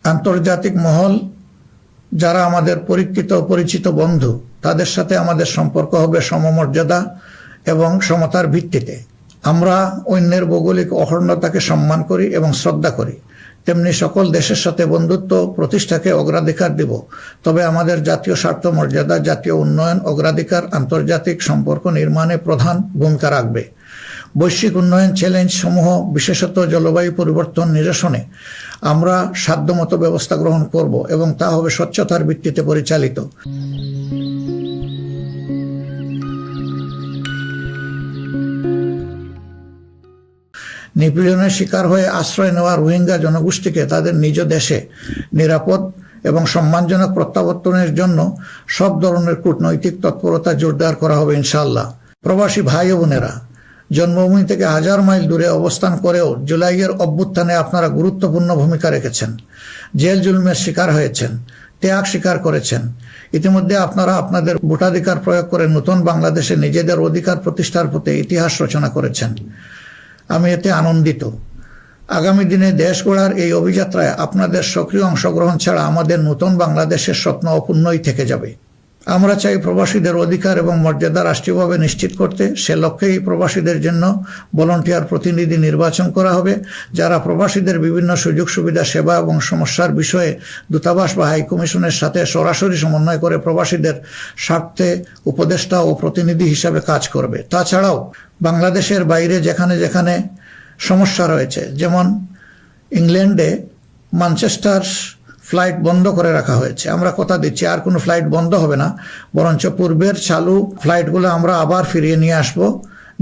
আন্তর্জাতিক মহল যারা আমাদের পরিচিত পরিচিত বন্ধু, তাদের সাথে আমাদের সম্পর্ক হবে সমমর্যাদা এবং সমতার ভিত্তিতে। আমরা অন্যের ভৌগোলিক অখণ্ডতাকে সম্মান করি এবং শ্রদ্ধা করি, তেমনি সকল দেশের সাথে বন্ধুত্ব প্রতিষ্ঠাকে অগ্রাধিকার দিব। তবে আমাদের জাতীয় স্বার্থ মর্যাদা, জাতীয় উন্নয়ন, অগ্রাধিকার আন্তর্জাতিক সম্পর্ক নির্মাণে প্রধান ভূমিকা রাখবে। বৈশ্বিক উন্নয়ন চ্যালেঞ্জ সমূহ, বিশেষত জলবায়ু পরিবর্তন নিরসনে আমরা সাধ্যমতো ব্যবস্থা গ্রহণ করব এবং তা হবে স্বচ্ছতার ভিত্তিতে পরিচালিত। নিপীড়নের শিকার হয়ে আশ্রয় নেওয়া রোহিঙ্গা জনগোষ্ঠীকে তাদের নিজ দেশে নিরাপদ এবং সম্মানজনক প্রত্যাবর্তনের জন্য সব ধরনের কূটনৈতিক তৎপরতা জোরদার করা হবে ইনশাআল্লাহ। প্রবাসী ভাই ও বোনেরা, জন্মভূমি থেকে 1000 মাইল দূরে অবস্থান করেও জুলাইয়ের অভ্যুত্থানে আপনারা গুরুত্বপূর্ণ ভূমিকা রেখেছেন, জেল জুলুমের শিকার হয়েছেন, ত্যাগ স্বীকার করেছেন। ইতিমধ্যে আপনারা আপনাদের ভোটাধিকার প্রয়োগ করে নতুন বাংলাদেশে নিজেদের অধিকার প্রতিষ্ঠার পথে ইতিহাস রচনা করেছেন। আমি এতে আনন্দিত। আগামী দিনে দেশ গড়ার এই অভিযাত্রায় আপনাদের সক্রিয় অংশগ্রহণ ছাড়া আমাদের নতুন বাংলাদেশের স্বপ্ন অপূর্ণই থেকে যাবে। আমরা চাই প্রবাসীদের অধিকার এবং মর্যাদা রাষ্ট্রীয়ভাবে নিশ্চিত করতে। সে লক্ষ্যেই প্রবাসীদের জন্য ভলান্টিয়ার প্রতিনিধি নির্বাচন করা হবে, যারা প্রবাসীদের বিভিন্ন সুযোগ সুবিধা, সেবা এবং সমস্যার বিষয়ে দূতাবাস বা হাইকমিশনের সাথে সরাসরি সমন্বয় করে প্রবাসীদের স্বার্থে উপদেষ্টা ও প্রতিনিধি হিসাবে কাজ করবে। তাছাড়াও বাংলাদেশের বাইরে যেখানে যেখানে সমস্যা রয়েছে, যেমন ইংল্যান্ডে ম্যানচেস্টার ফ্লাইট বন্ধ করে রাখা হয়েছে, আমরা কথা দিচ্ছি আর কোনো ফ্লাইট বন্ধ হবে না, বরঞ্চ পূর্বের চালু ফ্লাইটগুলো আমরা আবার ফিরিয়ে নিয়ে আসব।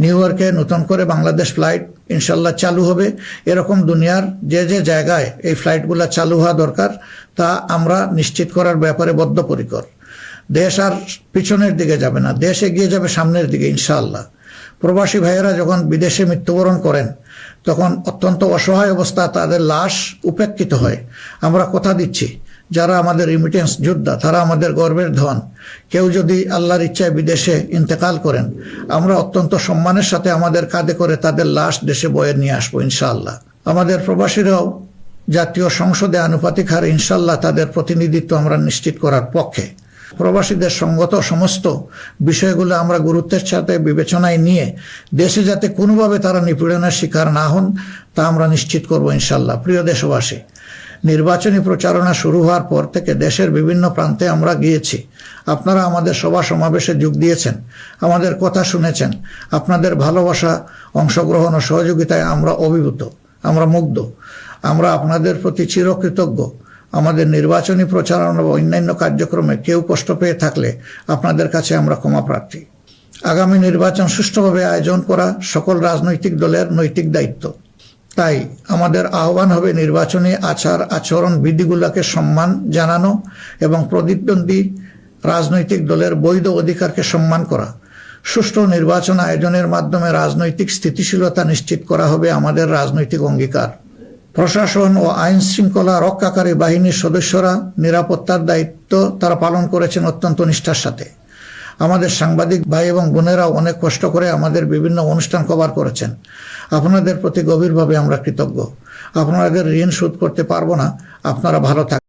নিউ ইয়র্কে নতুন করে বাংলাদেশ ফ্লাইট ইনশাল্লাহ চালু হবে। এরকম দুনিয়ার যে যে জায়গায় এই ফ্লাইটগুলো চালু হওয়া দরকার তা আমরা নিশ্চিত করার ব্যাপারে বদ্ধপরিকর। দেশ আর পিছনের দিকে যাবে না, দেশ এগিয়ে যাবে সামনের দিকে ইনশাআল্লাহ। প্রবাসী ভাইয়েরা যখন বিদেশে মৃত্যুবরণ করেন তখন অত্যন্ত অসহায় অবস্থা, তাদের লাশ উপেক্ষিত হয়। আমরা কথা দিচ্ছি, যারা আমাদের রিমিটেন্স যোদ্ধা তারা আমাদের গর্বের ধন। কেউ যদি আল্লাহর ইচ্ছায় বিদেশে ইন্তেকাল করেন, আমরা অত্যন্ত সম্মানের সাথে আমাদের কাঁধে করে তাদের লাশ দেশে বয়ে নিয়ে আসবো ইনশাআল্লাহ। আমাদের প্রবাসীরাও জাতীয় সংসদে আনুপাতিক হারে ইনশাআল্লাহ তাদের প্রতিনিধিত্ব আমরা নিশ্চিত করার পক্ষে। প্রবাসীদের সঙ্গত সমস্ত বিষয়গুলো আমরা গুরুত্বের সাথে বিবেচনায় নিয়ে দেশে যাতে কোনোভাবে তারা নিপীড়নের শিকার না হন তা আমরা নিশ্চিত করব ইনশাল্লাহ। প্রিয় দেশবাসী, নির্বাচনী প্রচারণা শুরু হওয়ার পর থেকে দেশের বিভিন্ন প্রান্তে আমরা গিয়েছি। আপনারা আমাদের সভা সমাবেশে যোগ দিয়েছেন, আমাদের কথা শুনেছেন। আপনাদের ভালোবাসা, অংশগ্রহণ ও সহযোগিতায় আমরা অভিভূত, আমরা মুগ্ধ। আমরা আপনাদের প্রতি চিরকৃতজ্ঞ। আমাদের নির্বাচনী প্রচারণা বা অন্যান্য কার্যক্রমে কেউ কষ্ট পেয়ে থাকলে আপনাদের কাছে আমরা ক্ষমা প্রার্থী। আগামী নির্বাচন সুষ্ঠুভাবে আয়োজন করা সকল রাজনৈতিক দলের নৈতিক দায়িত্ব। তাই আমাদের আহ্বান হবে নির্বাচনী আচার আচরণ বিধিগুলোকে সম্মান জানানো এবং প্রতিদ্বন্দ্বী রাজনৈতিক দলের বৈধ অধিকারকে সম্মান করা। সুষ্ঠু নির্বাচন আয়োজনের মাধ্যমে রাজনৈতিক স্থিতিশীলতা নিশ্চিত করা হবে আমাদের রাজনৈতিক অঙ্গীকার। প্রশাসন ও আইন শৃঙ্খলা রক্ষাকারী বাহিনীর সদস্যরা নিরাপত্তার দায়িত্ব তারা পালন করেছেন অত্যন্ত নিষ্ঠার সাথে। আমাদের সাংবাদিক ভাই এবং বোনেরাও অনেক কষ্ট করে আমাদের বিভিন্ন অনুষ্ঠান কভার করেছেন। আপনাদের প্রতি গভীরভাবে আমরা কৃতজ্ঞ। আপনাদের ঋণ শোধ করতে পারবো না, আপনারা ভালো থাকবেন।